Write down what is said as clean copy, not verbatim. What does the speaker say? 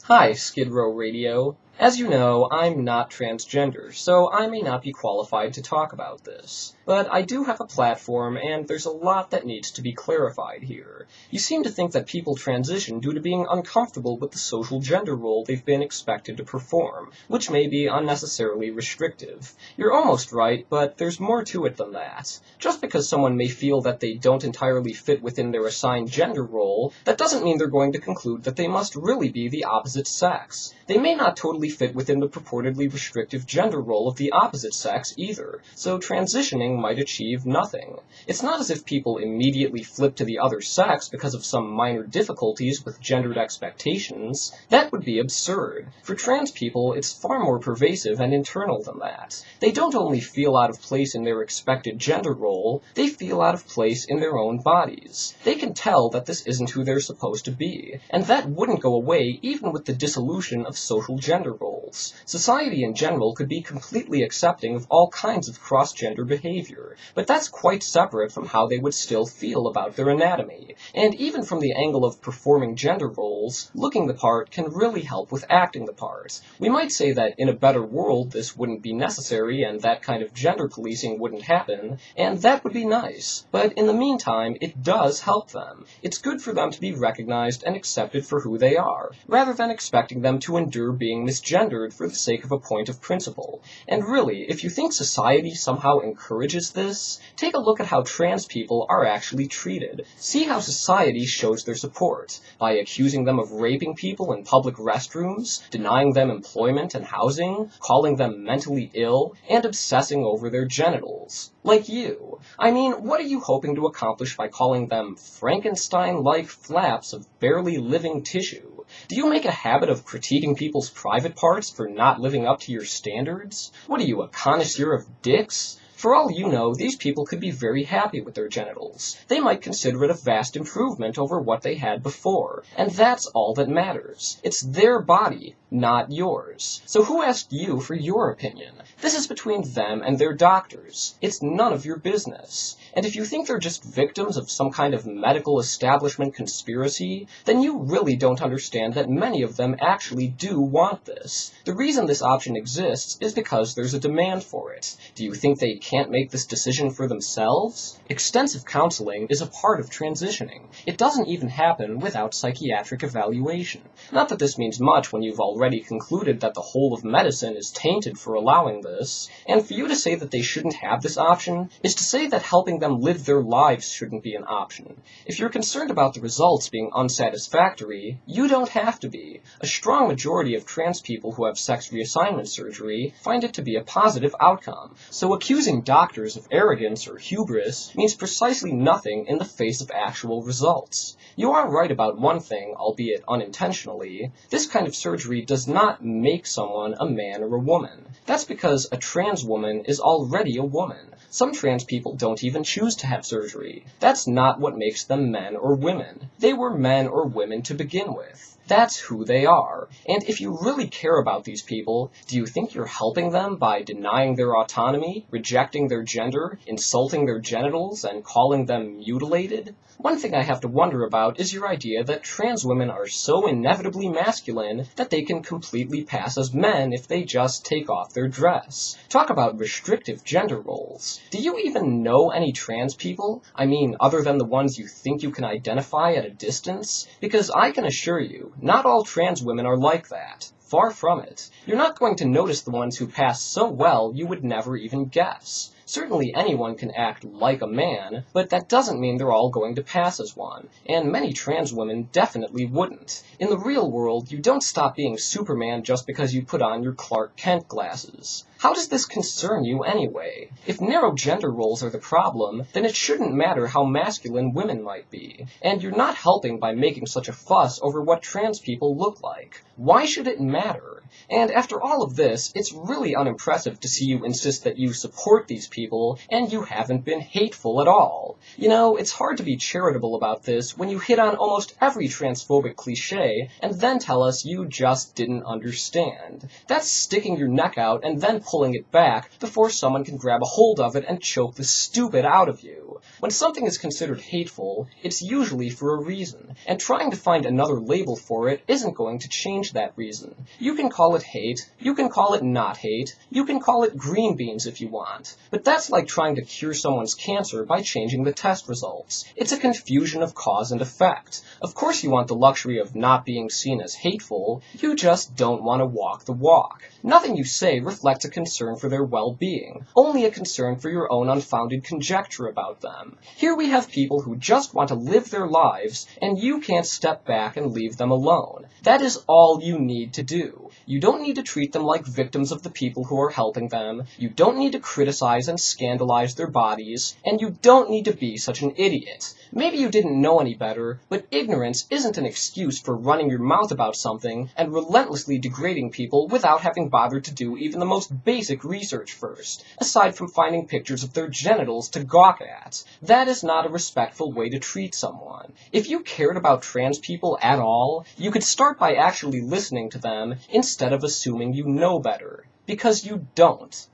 Hi, Skid Row Radio. As you know, I'm not transgender, so I may not be qualified to talk about this. But I do have a platform, and there's a lot that needs to be clarified here. You seem to think that people transition due to being uncomfortable with the social gender role they've been expected to perform, which may be unnecessarily restrictive. You're almost right, but there's more to it than that. Just because someone may feel that they don't entirely fit within their assigned gender role, that doesn't mean they're going to conclude that they must really be the opposite sex. They may not totally fit within the purportedly restrictive gender role of the opposite sex either, so transitioning might achieve nothing. It's not as if people immediately flip to the other sex because of some minor difficulties with gendered expectations. That would be absurd. For trans people, it's far more pervasive and internal than that. They don't only feel out of place in their expected gender role, they feel out of place in their own bodies. They can tell that this isn't who they're supposed to be, and that wouldn't go away even with the dissolution of social gender roles. Society in general could be completely accepting of all kinds of cross-gender behavior, but that's quite separate from how they would still feel about their anatomy. And even from the angle of performing gender roles, looking the part can really help with acting the part. We might say that in a better world this wouldn't be necessary and that kind of gender policing wouldn't happen, and that would be nice. But in the meantime, it does help them. It's good for them to be recognized and accepted for who they are, rather than expecting them to endure being misgendered for the sake of a point of principle. And really, if you think society somehow encourages this, take a look at how trans people are actually treated. See how society shows their support, by accusing them of raping people in public restrooms, denying them employment and housing, calling them mentally ill, and obsessing over their genitals. Like you. I mean, what are you hoping to accomplish by calling them Frankenstein-like flaps of barely living tissue? Do you make a habit of critiquing people's private parts for not living up to your standards? What are you, a connoisseur of dicks? For all you know, these people could be very happy with their genitals. They might consider it a vast improvement over what they had before. And that's all that matters. It's their body, not yours. So who asked you for your opinion? This is between them and their doctors. It's none of your business. And if you think they're just victims of some kind of medical establishment conspiracy, then you really don't understand that many of them actually do want this. The reason this option exists is because there's a demand for it. Do you think they can't make this decision for themselves? Extensive counseling is a part of transitioning. It doesn't even happen without psychiatric evaluation. Not that this means much when you've already concluded that the whole of medicine is tainted for allowing this, and for you to say that they shouldn't have this option is to say that helping them live their lives shouldn't be an option. If you're concerned about the results being unsatisfactory, you don't have to be. A strong majority of trans people who have sex reassignment surgery find it to be a positive outcome, so accusing doctors of arrogance or hubris means precisely nothing in the face of actual results. You are right about one thing, albeit unintentionally. This kind of surgery does not make someone a man or a woman. That's because a trans woman is already a woman. Some trans people don't even choose to have surgery. That's not what makes them men or women. They were men or women to begin with. That's who they are. And if you really care about these people, do you think you're helping them by denying their autonomy, rejecting their gender, insulting their genitals, and calling them mutilated? One thing I have to wonder about is your idea that trans women are so inevitably masculine that they can completely pass as men if they just take off their dress. Talk about restrictive gender roles. Do you even know any trans people? I mean, other than the ones you think you can identify at a distance? Because I can assure you, not all trans women are like that. Far from it. You're not going to notice the ones who pass so well you would never even guess. Certainly anyone can act like a man, but that doesn't mean they're all going to pass as one, and many trans women definitely wouldn't. In the real world, you don't stop being Superman just because you put on your Clark Kent glasses. How does this concern you anyway? If narrow gender roles are the problem, then it shouldn't matter how masculine women might be. And you're not helping by making such a fuss over what trans people look like. Why should it matter? And after all of this, it's really unimpressive to see you insist that you support these people, and you haven't been hateful at all. You know, it's hard to be charitable about this when you hit on almost every transphobic cliche, and then tell us you just didn't understand. That's sticking your neck out and then pulling it back before someone can grab a hold of it and choke the stupid out of you. When something is considered hateful, it's usually for a reason, and trying to find another label for it isn't going to change that reason. You can call it hate, you can call it not hate, you can call it green beans if you want, but that's like trying to cure someone's cancer by changing the test results. It's a confusion of cause and effect. Of course you want the luxury of not being seen as hateful, you just don't want to walk the walk. Nothing you say reflects a concern for their well-being, only a concern for your own unfounded conjecture about them. Here we have people who just want to live their lives, and you can't step back and leave them alone. That is all you need to do. You don't need to treat them like victims of the people who are helping them, you don't need to criticize and scandalize their bodies, and you don't need to be such an idiot. Maybe you didn't know any better, but ignorance isn't an excuse for running your mouth about something and relentlessly degrading people without having bothered to do even the most basic research first, aside from finding pictures of their genitals to gawk at. That is not a respectful way to treat someone. If you cared about trans people at all, you could start by actually listening to them instead of assuming you know better. Because you don't.